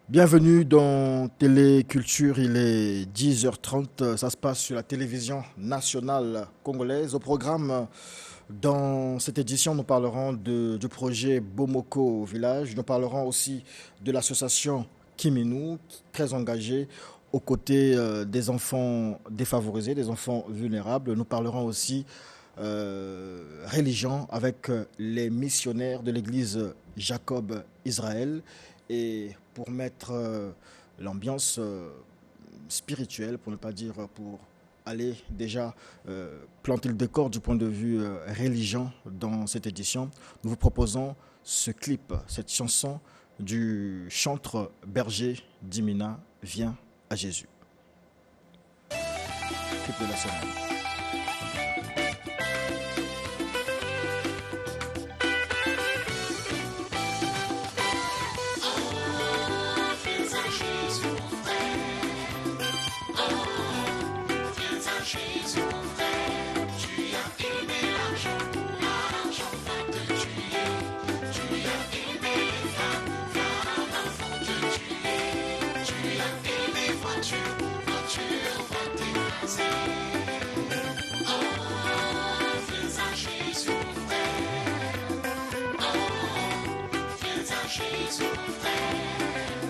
Bienvenue dans Téléculture, il est 10h30, ça se passe sur la télévision nationale congolaise. Au programme, dans cette édition, nous parlerons du projet Bomoko au village, nous parlerons aussi de l'association Kiminou, très engagée aux côtés des enfants défavorisés, des enfants vulnérables. Nous parlerons aussi religion avec les missionnaires de l'église Jacob Israël. Et pour mettre l'ambiance spirituelle, pour ne pas dire pour aller déjà planter le décor du point de vue religion dans cette édition, nous vous proposons ce clip, cette chanson du chantre berger d'Imina, Viens à Jésus. Clip de la semaine.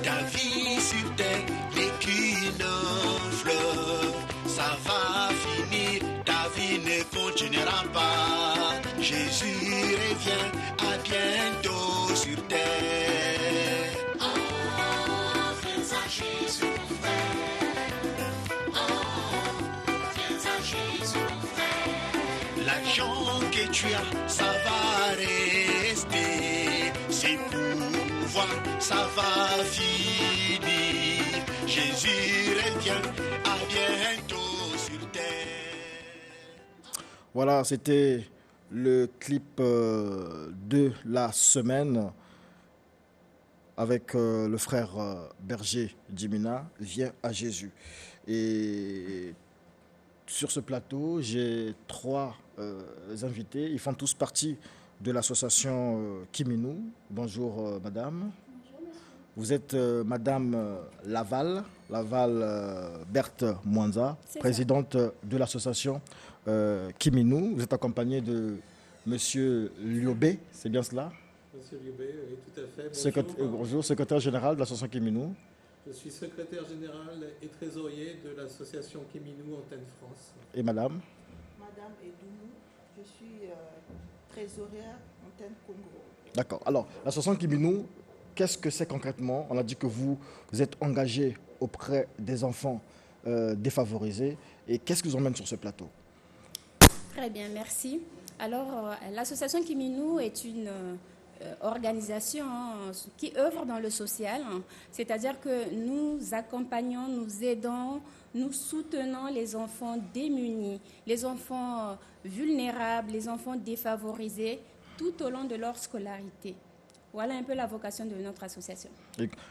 Ta vie sur terre n'est qu'une fleur, ça va finir, ta vie ne continuera pas. Jésus revient, à bientôt sur terre. Oh, viens à Jésus frère. Oh, viens à Jésus frère. L'argent que tu as, ça va rester, c'est pouvoir, ça va finir. Jésus revient, à bientôt sur terre. Voilà, c'était le clip de la semaine avec le frère berger d'Imina, Viens à Jésus. Et sur ce plateau, j'ai trois invités. Ils font tous partie de l'association Kiminou. Bonjour madame. Bonjour monsieur. Vous êtes madame Laval Berthe Mwanza, présidente de l'association Kiminou. Vous êtes accompagnée de monsieur Liobé, c'est bien cela? Monsieur Liobé, oui, tout à fait. Bonjour, secrétaire général de l'association Kiminou. Je suis secrétaire général et trésorier de l'association Kiminou Antenne France. Et madame? Madame Edoumou, je suis trésorière Antenne Congo. D'accord. Alors, l'association Kiminou, qu'est-ce que c'est concrètement? On a dit que vous êtes engagé auprès des enfants défavorisés. Et qu'est-ce qui vous emmène sur ce plateau? Très bien, merci. Alors, l'association Kiminou est une organisation qui œuvre dans le social, c'est-à-dire que nous accompagnons, nous aidons, nous soutenons les enfants démunis, les enfants vulnérables, les enfants défavorisés tout au long de leur scolarité. Voilà un peu la vocation de notre association.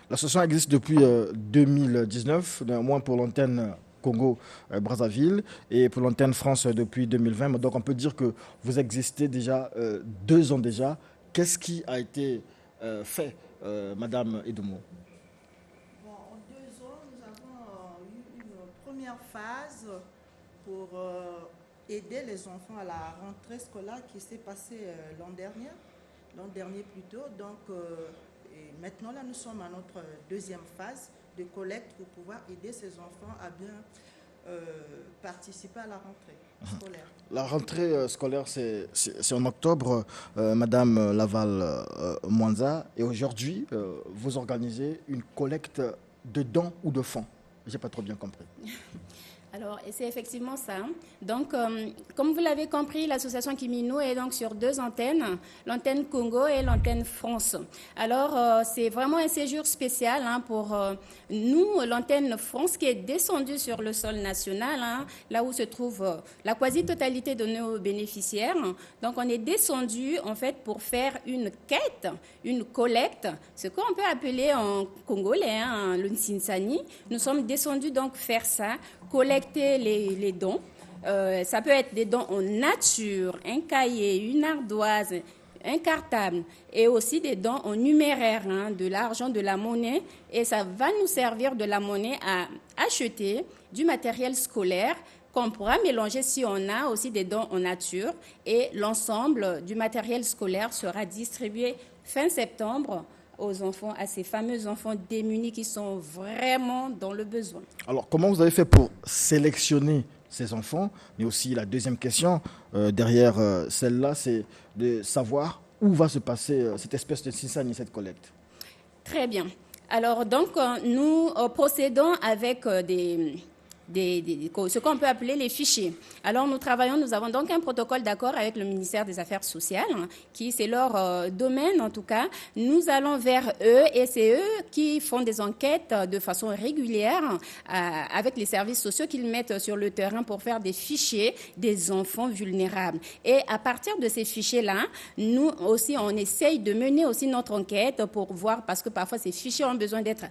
L'association existe depuis 2019, néanmoins pour l'antenne Congo-Brazzaville et pour l'antenne France depuis 2020. Donc on peut dire que vous existez déjà 2 ans déjà. Qu'est-ce qui a été fait, madame Edoumou? Bon, en 2 ans, nous avons eu une première phase pour aider les enfants à la rentrée scolaire qui s'est passée l'an dernier plutôt. Donc et maintenant là nous sommes à notre deuxième phase de collecte pour pouvoir aider ces enfants à bien participer à la rentrée scolaire. La rentrée scolaire c'est en octobre, madame Laval Mwanza, et aujourd'hui vous organisez une collecte de dons ou de fonds. J'ai pas trop bien compris. Alors, et c'est effectivement ça. Donc, comme vous l'avez compris, l'association Kimino est donc sur 2 antennes, l'antenne Congo et l'antenne France. Alors, c'est vraiment un séjour spécial pour nous, l'antenne France, qui est descendue sur le sol national, là où se trouve la quasi-totalité de nos bénéficiaires. Donc, on est descendu, en fait, pour faire une quête, une collecte, ce qu'on peut appeler en congolais, le Nsinsani. Nous sommes descendus donc faire ça, collecter les dons. Ça peut être des dons en nature, un cahier, une ardoise, un cartable, et aussi des dons en numéraire, de l'argent, de la monnaie, et ça va nous servir de la monnaie à acheter du matériel scolaire qu'on pourra mélanger si on a aussi des dons en nature, et l'ensemble du matériel scolaire sera distribué fin septembre aux enfants, à ces fameux enfants démunis qui sont vraiment dans le besoin. Alors, comment vous avez fait pour sélectionner ces enfants? Mais aussi, la deuxième question derrière celle-là, c'est de savoir où va se passer cette espèce de Nsinsani, cette collecte. Très bien. Alors, donc, nous procédons avec ce qu'on peut appeler les fichiers. Alors, nous avons donc un protocole d'accord avec le ministère des Affaires sociales, qui, c'est leur domaine en tout cas. Nous allons vers eux et c'est eux qui font des enquêtes de façon régulière avec les services sociaux qu'ils mettent sur le terrain pour faire des fichiers des enfants vulnérables. Et à partir de ces fichiers-là, nous aussi, on essaye de mener aussi notre enquête pour voir, parce que parfois ces fichiers ont besoin d'être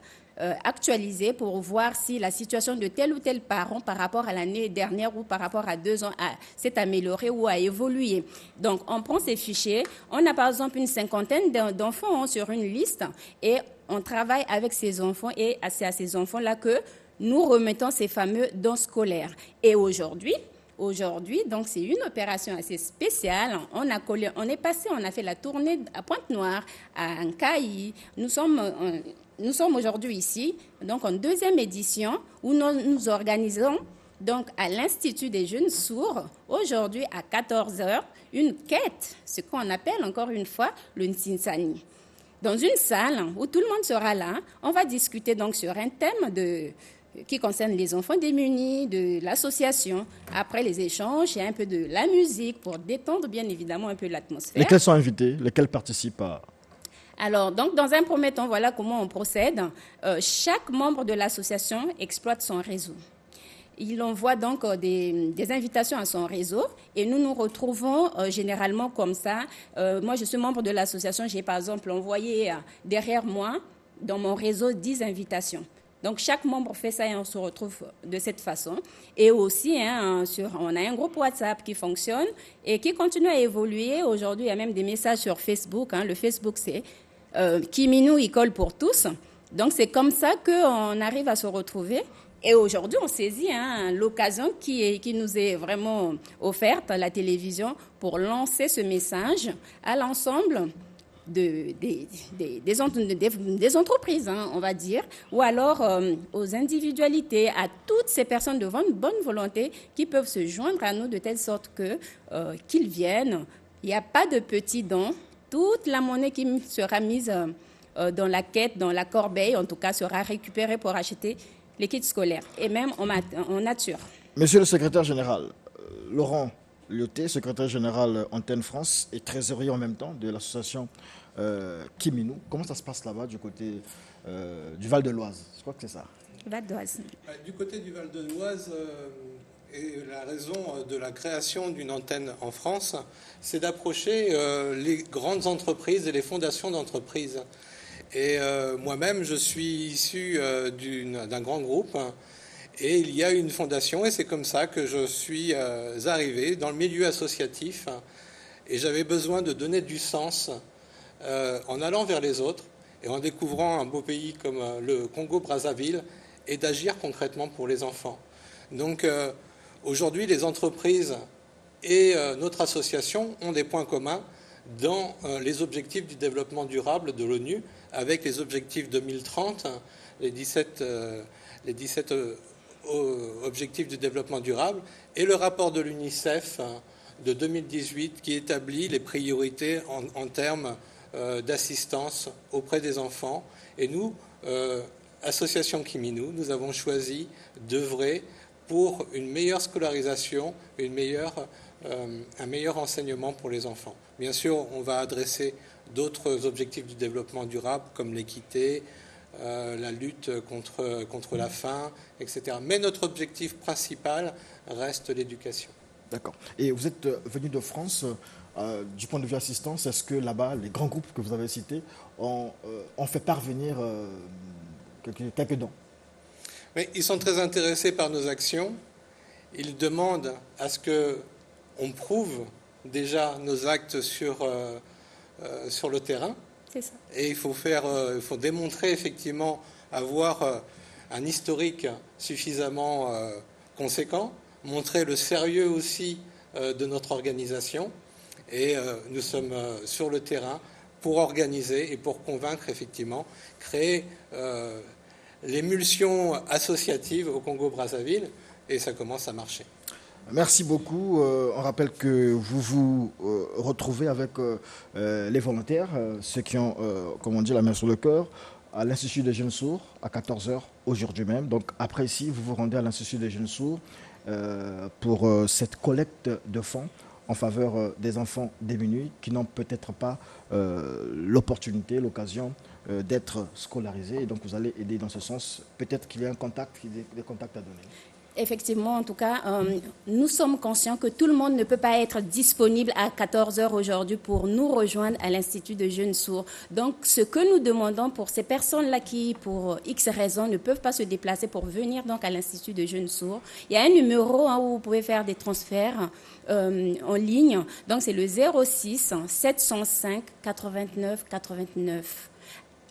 actualisés pour voir si la situation de tel ou tel parent par rapport à l'année dernière ou par rapport à 2 ans s'est améliorée ou a évolué. Donc, on prend ces fichiers. On a par exemple une 50aine d'enfants sur une liste et on travaille avec ces enfants et c'est à ces enfants-là que nous remettons ces fameux dons scolaires. Et aujourd'hui, donc c'est une opération assez spéciale. On a fait la tournée à Pointe-Noire, à Ankaï. Nous sommes aujourd'hui ici, donc en 2e édition, où nous organisons donc à l'Institut des jeunes sourds, aujourd'hui à 14h, une quête, ce qu'on appelle encore une fois le Nsinsani. Dans une salle où tout le monde sera là, on va discuter donc sur un thème qui concerne les enfants démunis, de l'association. Après les échanges, il y a un peu de la musique pour détendre bien évidemment un peu l'atmosphère. Lesquels sont invités? Lesquels participent à... Alors, donc, dans un premier temps, voilà comment on procède. Chaque membre de l'association exploite son réseau. Il envoie donc des invitations à son réseau et nous nous retrouvons généralement comme ça. Moi, je suis membre de l'association. J'ai par exemple envoyé derrière moi, dans mon réseau, 10 invitations. Donc, chaque membre fait ça et on se retrouve de cette façon. Et aussi, on a un groupe WhatsApp qui fonctionne et qui continue à évoluer. Aujourd'hui, il y a même des messages sur Facebook. Le Facebook, c'est Kimino, école pour tous. Donc, c'est comme ça qu'on arrive à se retrouver. Et aujourd'hui, on saisit l'occasion qui nous est vraiment offerte à la télévision pour lancer ce message à l'ensemble des entreprises, on va dire, ou alors aux individualités, à toutes ces personnes de bonne volonté qui peuvent se joindre à nous de telle sorte qu'ils viennent. Il n'y a pas de petits dons. Toute la monnaie qui sera mise dans la quête, dans la corbeille, en tout cas, sera récupérée pour acheter les kits scolaires, et même en nature. Monsieur le secrétaire général, Laurent Lyoté, secrétaire général Antenne France et trésorier en même temps de l'association Kimino. Comment ça se passe là-bas du côté du Val de l'Oise? Je crois que c'est ça. Val d'Oise. Du côté du Val de l'Oise, et la raison de la création d'une antenne en France, c'est d'approcher les grandes entreprises et les fondations d'entreprises. Et moi-même, je suis issu d'un grand groupe et il y a une fondation et c'est comme ça que je suis arrivé dans le milieu associatif et j'avais besoin de donner du sens en allant vers les autres et en découvrant un beau pays comme le Congo-Brazzaville et d'agir concrètement pour les enfants. Donc aujourd'hui, les entreprises et notre association ont des points communs dans les objectifs du développement durable de l'ONU, avec les objectifs 2030, les 17 objectifs du développement durable, et le rapport de l'UNICEF de 2018 qui établit les priorités en termes d'assistance auprès des enfants. Et nous, Association Kimino, nous avons choisi d'œuvrer pour une meilleure scolarisation, un meilleur enseignement pour les enfants. Bien sûr, on va adresser d'autres objectifs du développement durable comme l'équité, la lutte contre la faim, etc. Mais notre objectif principal reste l'éducation. D'accord. Et vous êtes venu de France, du point de vue assistance, est-ce que là-bas, les grands groupes que vous avez cités ont fait parvenir quelques dons? Mais ils sont très intéressés par nos actions. Ils demandent à ce qu'on prouve déjà nos actes sur le terrain. C'est ça. Et il faut démontrer effectivement avoir un historique suffisamment conséquent, montrer le sérieux aussi de notre organisation. Et nous sommes sur le terrain pour organiser et pour convaincre effectivement, créer l'émulsion associative au Congo-Brazzaville, et ça commence à marcher. Merci beaucoup. On rappelle que vous vous retrouvez avec les volontaires, ceux qui ont, comme on dit, la main sur le cœur, à l'Institut des jeunes sourds à 14h aujourd'hui même. Donc après ici, vous vous rendez à l'Institut des jeunes sourds pour cette collecte de fonds en faveur des enfants démunis qui n'ont peut-être pas l'opportunité, l'occasion d'être scolarisés. Et donc vous allez aider dans ce sens. Peut-être qu'il y a des contacts à donner. Effectivement, en tout cas, nous sommes conscients que tout le monde ne peut pas être disponible à 14h aujourd'hui pour nous rejoindre à l'Institut de jeunes sourds. Donc, ce que nous demandons pour ces personnes-là qui, pour X raisons, ne peuvent pas se déplacer pour venir donc à l'Institut de jeunes sourds, il y a un numéro où vous pouvez faire des transferts en ligne. Donc, c'est le 06 705 89 89.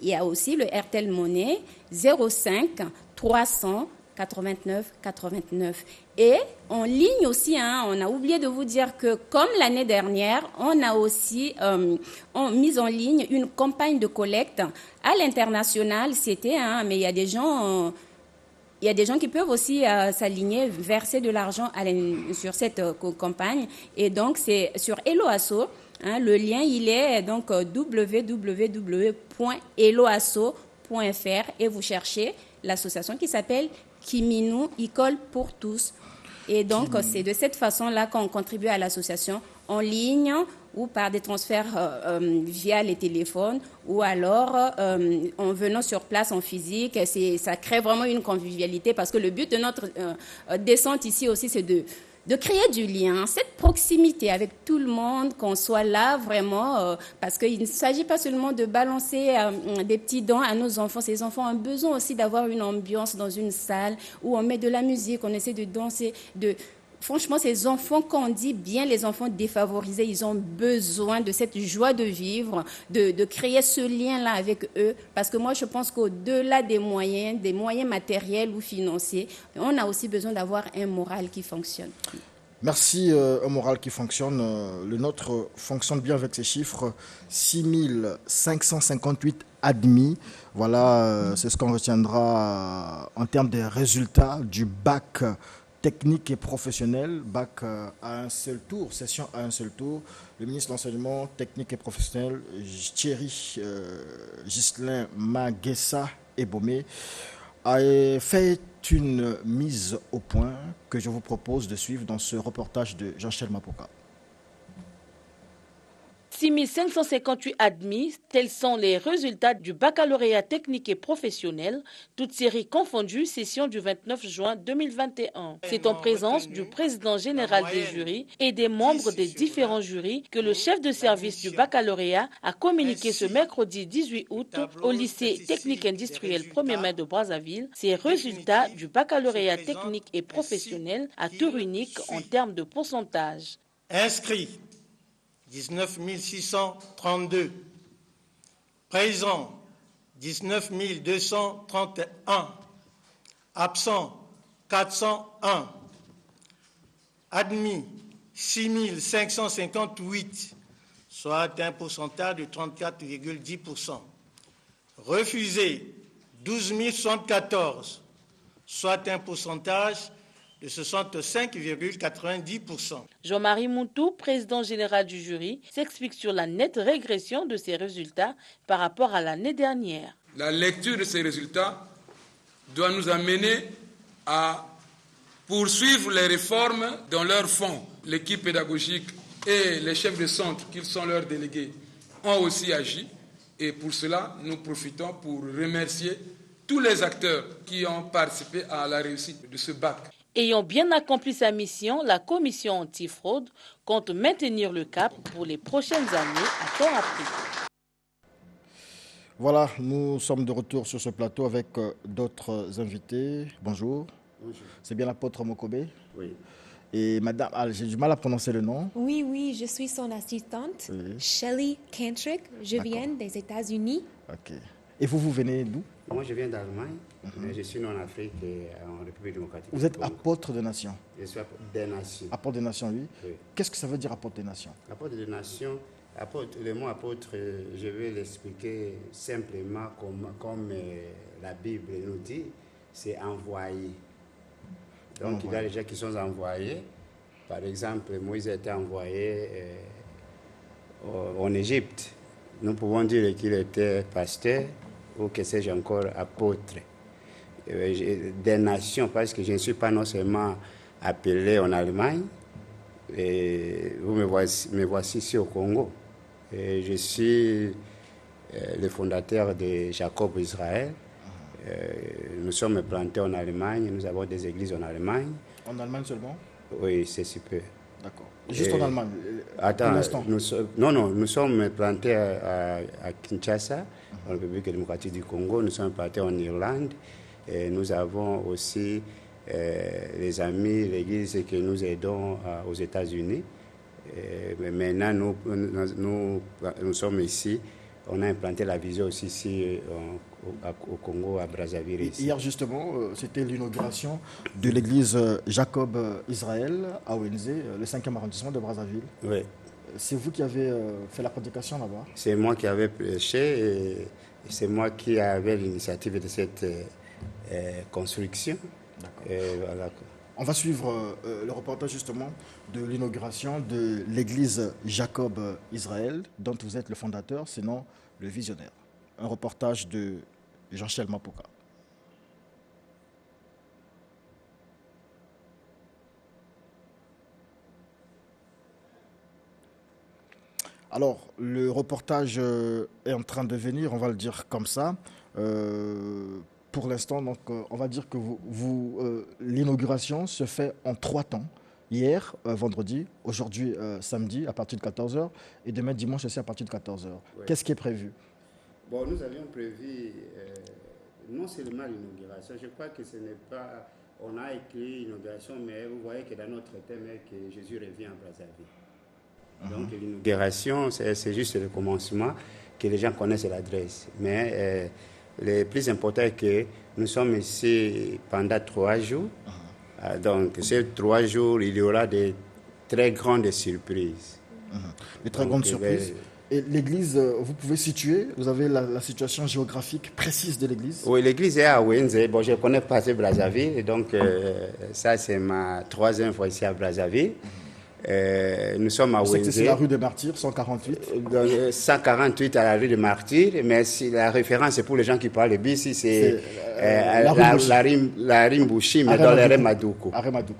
Il y a aussi le RTL Monnaie 05 300 89 89. Et en ligne aussi, on a oublié de vous dire que comme l'année dernière, on a aussi mis en ligne une campagne de collecte à l'international. C'était, mais il y a des gens qui peuvent aussi s'aligner, verser de l'argent sur cette campagne. Et donc c'est sur Eloasso. Le lien il est donc www.eloasso.fr et vous cherchez l'association qui s'appelle Kiminu, École pour tous. Et donc, c'est de cette façon-là qu'on contribue à l'association en ligne ou par des transferts via les téléphones ou alors en venant sur place en physique. Ça crée vraiment une convivialité parce que le but de notre descente ici aussi, c'est de créer du lien, cette proximité avec tout le monde, qu'on soit là vraiment, parce qu'il ne s'agit pas seulement de balancer des petits dons à nos enfants. Ces enfants ont besoin aussi d'avoir une ambiance dans une salle où on met de la musique, on essaie de danser. Franchement, ces enfants, quand on dit bien les enfants défavorisés, ils ont besoin de cette joie de vivre, de créer ce lien-là avec eux. Parce que moi, je pense qu'au-delà des moyens matériels ou financiers, on a aussi besoin d'avoir un moral qui fonctionne. Merci, un moral qui fonctionne. Le nôtre fonctionne bien avec ces chiffres. 6558 admis. Voilà, c'est ce qu'on retiendra en termes des résultats du bac technique et professionnel, bac à un seul tour, session à un seul tour. Le ministre de l'Enseignement technique et professionnel, Thierry Ghislain Maguessa Ebomé, a fait une mise au point que je vous propose de suivre dans ce reportage de Jean-Michel Mapoka. 6558 admis, tels sont les résultats du baccalauréat technique et professionnel, toutes séries confondues, session du 29 juin 2021. C'est en présence du président général des jurys et des membres des différents jurys que le chef de service du baccalauréat a communiqué ce mercredi 18 août au lycée technique industriel 1er mai de Brazzaville ces résultats du baccalauréat technique et professionnel à tour unique en termes de pourcentage. Inscrits 19 632, présents 19 231, absents 401, admis 6 558, soit un pourcentage de 34,10%, refusés 12 074, soit un pourcentage de 65,90%. Jean-Marie Moutou, président général du jury, s'explique sur la nette régression de ces résultats par rapport à l'année dernière. La lecture de ces résultats doit nous amener à poursuivre les réformes dans leur fond. L'équipe pédagogique et les chefs de centre, qui sont leurs délégués, ont aussi agi. Et pour cela, nous profitons pour remercier tous les acteurs qui ont participé à la réussite de ce bac. Ayant bien accompli sa mission, la commission antifraude compte maintenir le cap pour les prochaines années à temps appris. Voilà, nous sommes de retour sur ce plateau avec d'autres invités. Bonjour. Bonjour. C'est bien l'apôtre Mokobe? Oui. Et madame, j'ai du mal à prononcer le nom. Oui, je suis son assistante, Oui. Shelley Kantrick. Je viens des États-Unis. Ok. Et vous venez d'où? Moi, je viens d'Allemagne. Je suis né en Afrique et en République démocratique. Vous êtes apôtre des nations? Je suis apôtre des nations. Apôtre des nations, oui. Oui. Qu'est-ce que ça veut dire apôtre des nations? Apôtre des nations, le mot apôtre, je vais l'expliquer simplement comme la Bible nous dit, c'est envoyé. Donc, il y a des gens qui sont envoyés. Par exemple, Moïse a été envoyé en Égypte. Nous pouvons dire qu'il était pasteur ou que sais-je encore, apôtre des nations, parce que je ne suis pas non seulement appelé en Allemagne, et vous me voici ici au Congo. Et je suis le fondateur de Jacob Israël. Nous sommes plantés en Allemagne, nous avons des églises en Allemagne. En Allemagne seulement? Oui, c'est super. D'accord. Juste en Allemagne? Attends, nous sommes plantés à Kinshasa, en République démocratique du Congo. Nous sommes plantés en Irlande. Et nous avons aussi les amis, l'église que nous aidons aux États-Unis. Mais maintenant, nous sommes ici. On a implanté la vision aussi ici au Congo, à Brazzaville. Ici. Hier, justement, c'était l'inauguration de l'église Jacob Israël à ONZ, le 5e arrondissement de Brazzaville. Oui. C'est vous qui avez fait la prédication là-bas? C'est moi qui avais prêché et c'est moi qui avais l'initiative de cette construction. Voilà. On va suivre le reportage justement de l'inauguration de l'église Jacob Israël, dont vous êtes le fondateur, sinon le visionnaire. Un reportage de Jean-Michel Mapuka. Alors, le reportage est en train de venir, on va le dire comme ça. Pour l'instant, donc, on va dire que l'inauguration se fait en 3 temps. Hier, vendredi, aujourd'hui, samedi, à partir de 14h, et demain, dimanche aussi, à partir de 14h. Ouais. Qu'est-ce qui est prévu? Bon, nous avions prévu non seulement l'inauguration, je crois que ce n'est pas... On a écrit l'inauguration, mais vous voyez que dans notre thème, que Jésus revient à Brazzaville. Donc l'inauguration, c'est juste le commencement, que les gens connaissent l'adresse. Mais le plus important est que nous sommes ici pendant 3 jours. Donc ces 3 jours, il y aura de très grandes surprises. De très grandes surprises. Et l'église, vous pouvez situer, vous avez la situation géographique précise de l'église? Oui, l'église est à Wenze. Bon, je ne connais pas assez Brazzaville, et donc ça c'est ma 3e fois ici à Brazzaville. Nous sommes à Wenze. C'est la rue des Martyrs, 148. 148 à la rue des Martyrs, mais si la référence c'est pour les gens qui parlent ici, c'est la Rimbushi, mais dans le Remadoukou.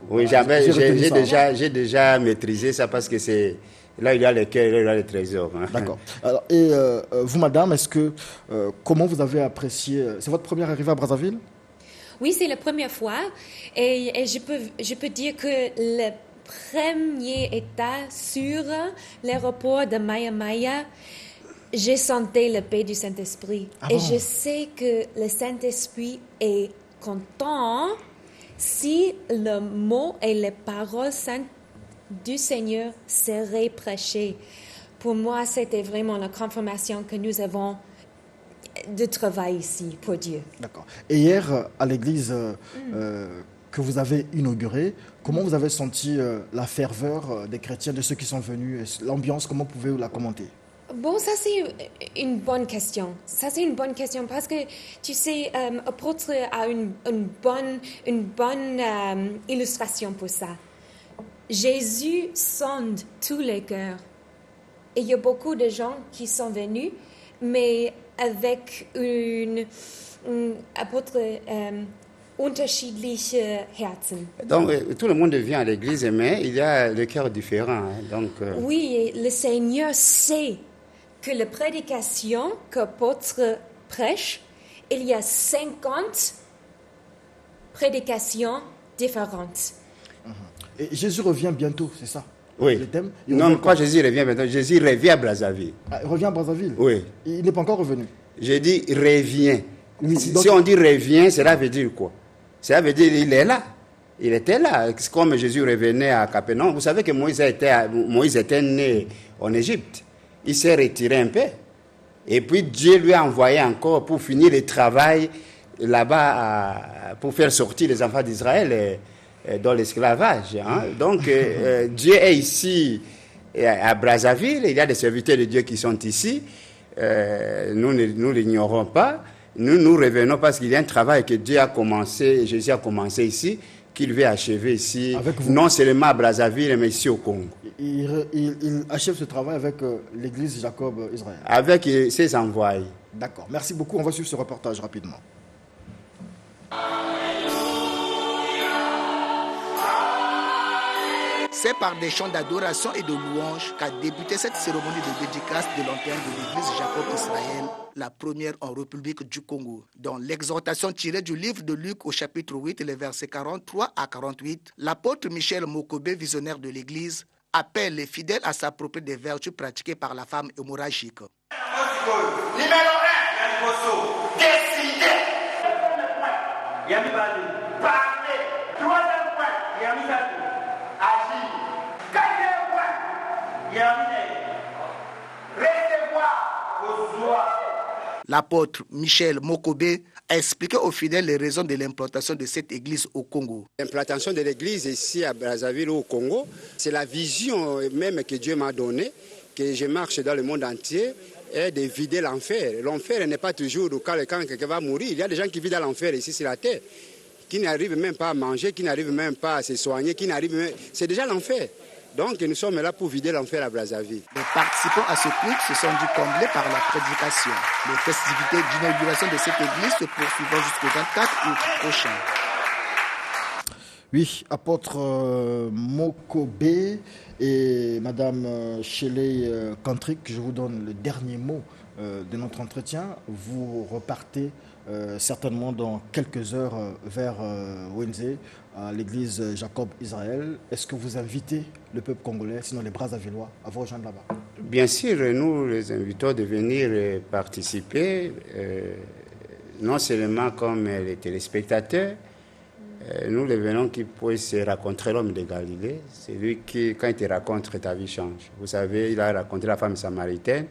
Oui, j'ai déjà maîtrisé ça parce que c'est là il y a le cœur, là il y a le trésor. Hein. D'accord. Alors, et vous, madame, est-ce que comment vous avez apprécié? C'est votre première arrivée à Brazzaville? Oui, c'est la première fois, et je peux dire que le premier état sur l'aéroport de Maya Maya, j'ai senti la paix du Saint-Esprit. Et je sais que le Saint-Esprit est content si le mot et les paroles saintes du Seigneur seraient prêchées. Pour moi, c'était vraiment la confirmation que nous avons de travail ici pour Dieu. D'accord. Et hier, à l'église que vous avez inaugurée, comment vous avez senti la ferveur des chrétiens, de ceux qui sont venus, l'ambiance, comment pouvez-vous la commenter? Bon, ça c'est une bonne question. Ça c'est une bonne question parce que, tu sais, apôtre a une bonne illustration pour ça. Jésus sonde tous les cœurs. Et il y a beaucoup de gens qui sont venus, mais avec une apôtre unterschiedliche Herzen. Donc, tout le monde vient à l'église, mais il y a le cœur différent. Donc, Oui, le Seigneur sait que la prédication qu'apôtre prêche, il y a 50 prédications différentes. Et Jésus revient bientôt, c'est ça? oui. Le thème? Non, quand Jésus revient maintenant, Jésus revient à Brazzaville. Ah, il revient à Brazzaville? Oui. Il n'est pas encore revenu? J'ai dit revient. Oui, Si donc- on dit revient, cela veut dire quoi? Cela veut dire il est là. Il était là. C'est comme Jésus revenait à Capernaum. Vous savez que Moïse était né en Égypte. Il s'est retiré un peu. Et puis Dieu lui a envoyé encore pour finir le travail là-bas, pour faire sortir les enfants d'Israël dans l'esclavage. Hein. Donc Dieu est ici à Brazzaville. Il y a des serviteurs de Dieu qui sont ici. Nous ne l'ignorons pas. Nous revenons parce qu'il y a un travail que Dieu a commencé, Jésus a commencé ici, qu'il veut achever ici, non seulement à Brazzaville, mais ici au Congo. Il achève ce travail avec l'église Jacob Israël. Avec ses envoyés. D'accord. Merci beaucoup. On va suivre ce reportage rapidement. C'est par des chants d'adoration et de louange qu'a débuté cette cérémonie de dédicace de l'antenne de l'église Jacob Israël, la première en République du Congo. Dans l'exhortation tirée du livre de Luc au chapitre 8, les versets 43 à 48, l'apôtre Michel Mokobé, visionnaire de l'église, appelle les fidèles à s'approprier des vertus pratiquées par la femme hémorragique. Numéro 1, décider. Parler. Troisième point, agir. Quatrième point, recevoir aux joies. L'apôtre Michel Mokobé a expliqué aux fidèles les raisons de l'implantation de cette église au Congo. L'implantation de l'église ici à Brazzaville au Congo, c'est la vision même que Dieu m'a donnée, que je marche dans le monde entier, est de vider l'enfer. L'enfer n'est pas toujours quand quelqu'un va mourir. Il y a des gens qui vivent dans l'enfer ici sur la terre, qui n'arrivent même pas à manger, qui n'arrivent même pas à se soigner, c'est déjà l'enfer. Donc nous sommes là pour vider l'enfer à Brazzaville. Les participants à ce culte se sont dû combler par la prédication. Les festivités d'inauguration de cette église se poursuivront jusqu'au 24 août prochain. Oui, apôtre Mokobé et Madame Shelley Kantrick, je vous donne le dernier mot de notre entretien. Vous repartez certainement dans quelques heures vers Wenze, à l'église Jacob Israël. Est-ce que vous invitez le peuple congolais, sinon les Brazzavillois, à vous rejoindre là-bas? Bien sûr, nous les invitons de venir participer, non seulement comme les téléspectateurs. Nous les venons qui puissent rencontrer l'homme de Galilée. C'est lui qui, quand il te rencontre, ta vie change. Vous savez, il a rencontré la femme samaritaine.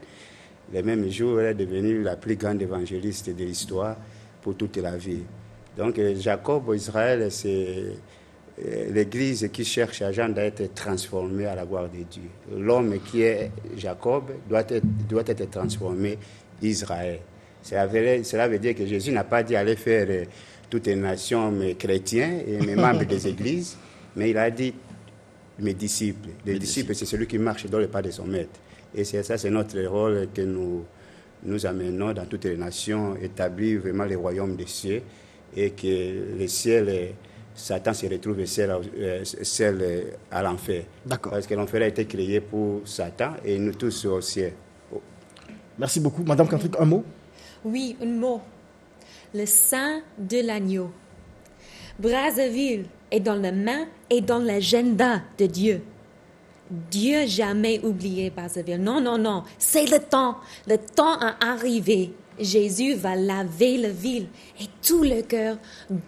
Le même jour, elle est devenue la plus grande évangéliste de l'histoire pour toute la vie. Donc, Jacob Israël, c'est l'église qui cherche à être transformée à la gloire de Dieu. L'homme qui est Jacob doit être transformé Israël. Cela veut dire que Jésus n'a pas dit aller faire toutes les nations, mes chrétiens et mes membres des églises, mais il a dit mes disciples. Les disciples, c'est celui qui marche dans le pas de son maître. Et c'est ça, c'est notre rôle que nous amenons dans toutes les nations, établir vraiment le royaume des cieux et que le ciel, Satan se retrouve seul à l'enfer. D'accord. Parce que l'enfer a été créé pour Satan et nous tous au ciel. Merci beaucoup. Madame Kantrick, un mot? Oui, un mot. Le sang de l'agneau. Brazzaville est dans la main et dans l'agenda de Dieu. Dieu jamais oublié Brazzaville. Non, non, non. C'est le temps. Le temps a arrivé. Jésus va laver la ville et tout le cœur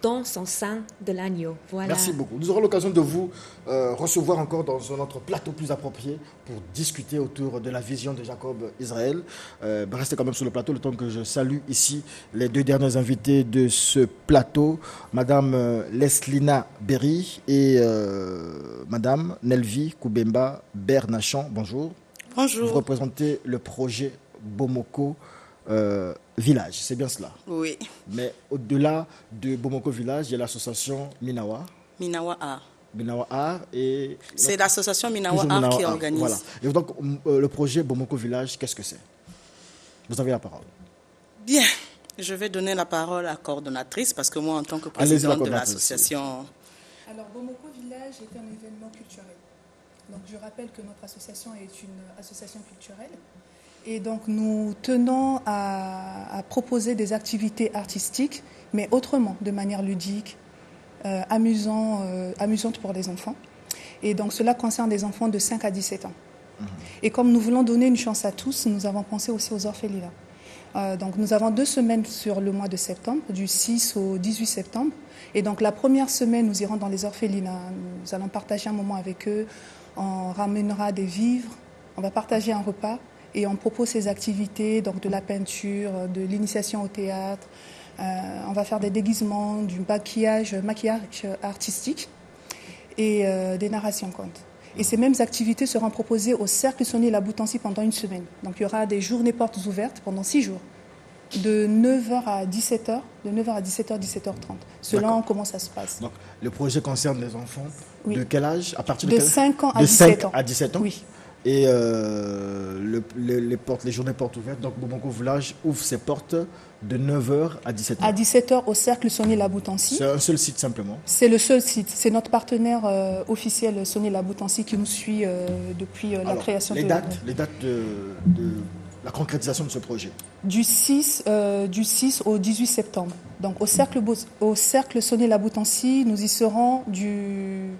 dans son sang de l'agneau. Voilà. Merci beaucoup. Nous aurons l'occasion de vous recevoir encore dans notre plateau plus approprié pour discuter autour de la vision de Jacob Israël. Restez quand même sur le plateau le temps que je salue ici les deux derniers invités de ce plateau, Madame Leslina Berry et Madame Nelvi Koubemba Bernachan. Bonjour. Bonjour. Vous représentez le projet Bomoko Village, c'est bien cela? Oui. Mais au-delà de Bomoko Village, il y a l'association Minawa. Minawa Art. Minawa Art et... C'est l'association Minawa Art qui organise. Voilà. Et donc, le projet Bomoko Village, qu'est-ce que c'est? Vous avez la parole. Bien. Je vais donner la parole à la coordonnatrice parce que moi, en tant que présidente de l'association... Alors, Bomoko Village est un événement culturel. Donc, je rappelle que notre association est une association culturelle. Et donc, nous tenons à proposer des activités artistiques, mais autrement, de manière ludique, amusante pour les enfants. Et donc, cela concerne des enfants de 5 à 17 ans. Et comme nous voulons donner une chance à tous, nous avons pensé aussi aux orphelinats. Donc, nous avons 2 semaines sur le mois de septembre, du 6 au 18 septembre. Et donc, la première semaine, nous irons dans les orphelinats. Nous allons partager un moment avec eux. On ramènera des vivres. On va partager un repas. Et on propose ces activités, donc de la peinture, de l'initiation au théâtre. On va faire des déguisements, du maquillage artistique et des narrations contes. Et ces mêmes activités seront proposées au Cercle Soni La Boutancy pendant une semaine. Donc il y aura des journées portes ouvertes pendant 6 jours, de 9h à 17h, de 9h à 17h, 17h30, selon comment ça se passe. Donc le projet concerne les enfants de quel âge? À partir de 5 ans à 17 ans. À 17 ans. Oui. Et les journées portes ouvertes, donc Bomoko Village ouvre ses portes de 9h à 17h. À 17h au Cercle Soni La Boutancy. C'est un seul site simplement? C'est le seul site. C'est notre partenaire officiel Soni La Boutancy qui nous suit depuis la création les dates de la concrétisation de ce projet? Du 6 au 18 septembre. Donc au Cercle Soni La Boutancy, nous y serons du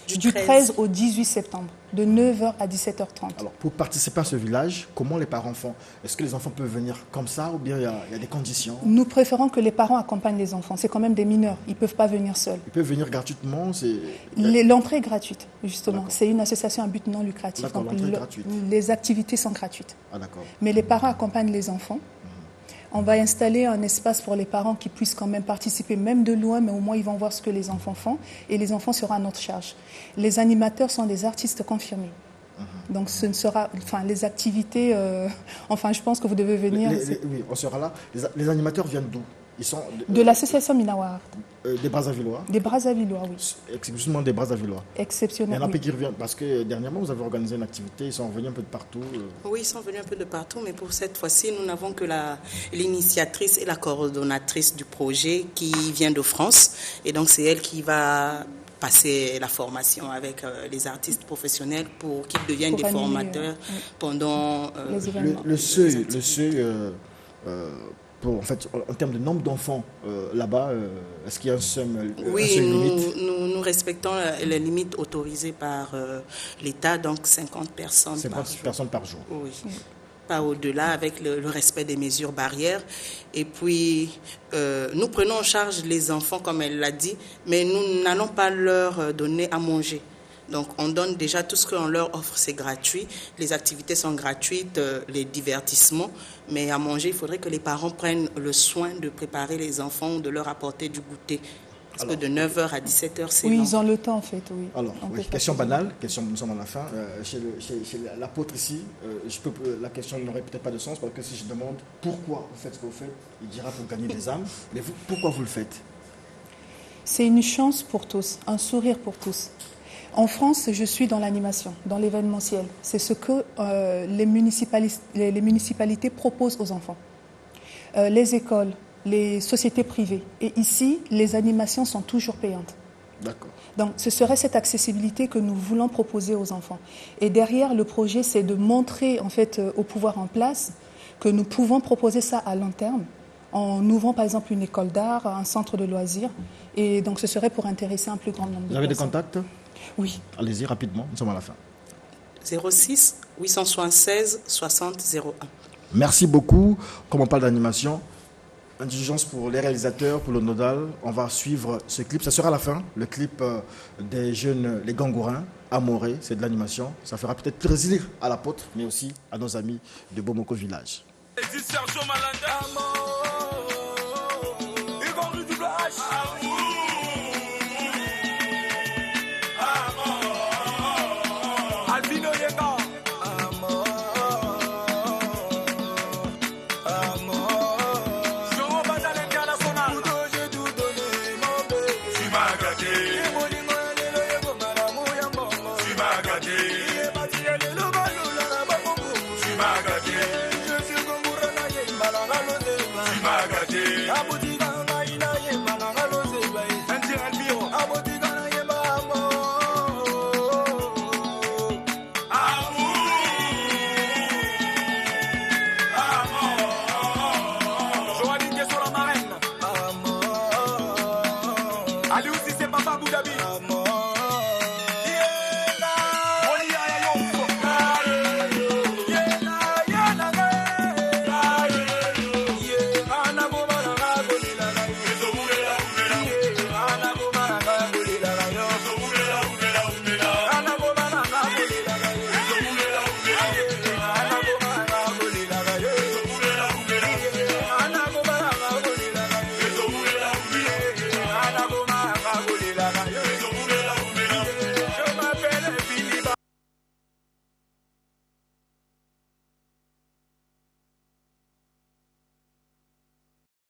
13 au 18 septembre, de 9h à 17h30. Alors, pour participer à ce village, comment les parents font? Est-ce que les enfants peuvent venir comme ça ou bien il y a des conditions? Nous préférons que les parents accompagnent les enfants. C'est quand même des mineurs. Ils ne peuvent pas venir seuls. Ils peuvent venir gratuitement? L'entrée est gratuite, justement. C'est une association à but non lucratif. D'accord, l'entrée est gratuite. Les activités sont gratuites. Ah, d'accord. Mais les parents accompagnent les enfants. On va installer un espace pour les parents qui puissent quand même participer, même de loin, mais au moins ils vont voir ce que les enfants font et les enfants seront à notre charge. Les animateurs sont des artistes confirmés. Donc ce ne sera, les activités, je pense que vous devez venir. Oui, on sera là. Les animateurs viennent d'où? Ils sont de l'association Minawar. Des Brazzavillois? Des Brazzavillois, oui. Exceptionnellement des Brazzavillois. Exceptionnellement. Il y en a qui reviennent parce que dernièrement vous avez organisé une activité, ils sont venus un peu de partout. Oui, ils sont venus un peu de partout, mais pour cette fois-ci, nous n'avons que l'initiatrice et la coordonnatrice du projet qui vient de France. Et donc c'est elle qui va passer la formation avec les artistes professionnels pour qu'ils deviennent des formateurs pendant les événements. Le seuil en termes de nombre d'enfants là-bas, est-ce qu'il y a un seuil limite? Nous respectons les limites autorisées par l'État, donc 50 personnes 50 personnes par jour. Oui. Pas au-delà, avec le respect des mesures barrières. Et puis, nous prenons en charge les enfants, comme elle l'a dit, mais nous n'allons pas leur donner à manger. Donc, on donne déjà tout ce qu'on leur offre, c'est gratuit. Les activités sont gratuites, les divertissements. Mais à manger, il faudrait que les parents prennent le soin de préparer les enfants, de leur apporter du goûter. Parce que de 9h à 17h, c'est long. Oui, ils ont le temps, en fait, oui. Alors, question banale, nous sommes à la fin. Chez l'apôtre ici, la question n'aurait peut-être pas de sens, parce que si je demande pourquoi vous faites ce que vous faites, il dira pour gagner des âmes. Mais vous, pourquoi vous le faites? C'est une chance pour tous, un sourire pour tous. En France, je suis dans l'animation, dans l'événementiel. C'est ce que les municipalités proposent aux enfants. Les écoles, les sociétés privées. Et ici, les animations sont toujours payantes. D'accord. Donc, ce serait cette accessibilité que nous voulons proposer aux enfants. Et derrière, le projet, c'est de montrer, en fait, au pouvoir en place que nous pouvons proposer ça à long terme, en ouvrant, par exemple, une école d'art, un centre de loisirs. Et donc, ce serait pour intéresser un plus grand nombre de personnes. Vous avez des contacts? Oui. Allez-y rapidement, nous sommes à la fin. 06 876 60 01. Merci beaucoup. Comme on parle d'animation, indulgence pour les réalisateurs, pour le nodal. On va suivre ce clip. Ça sera la fin, le clip des jeunes, les Gangourins, Amoré. C'est de l'animation. Ça fera peut-être plaisir à l'apôtre, mais aussi à nos amis de Bomoko Village. Magadi. Abu Dhabi.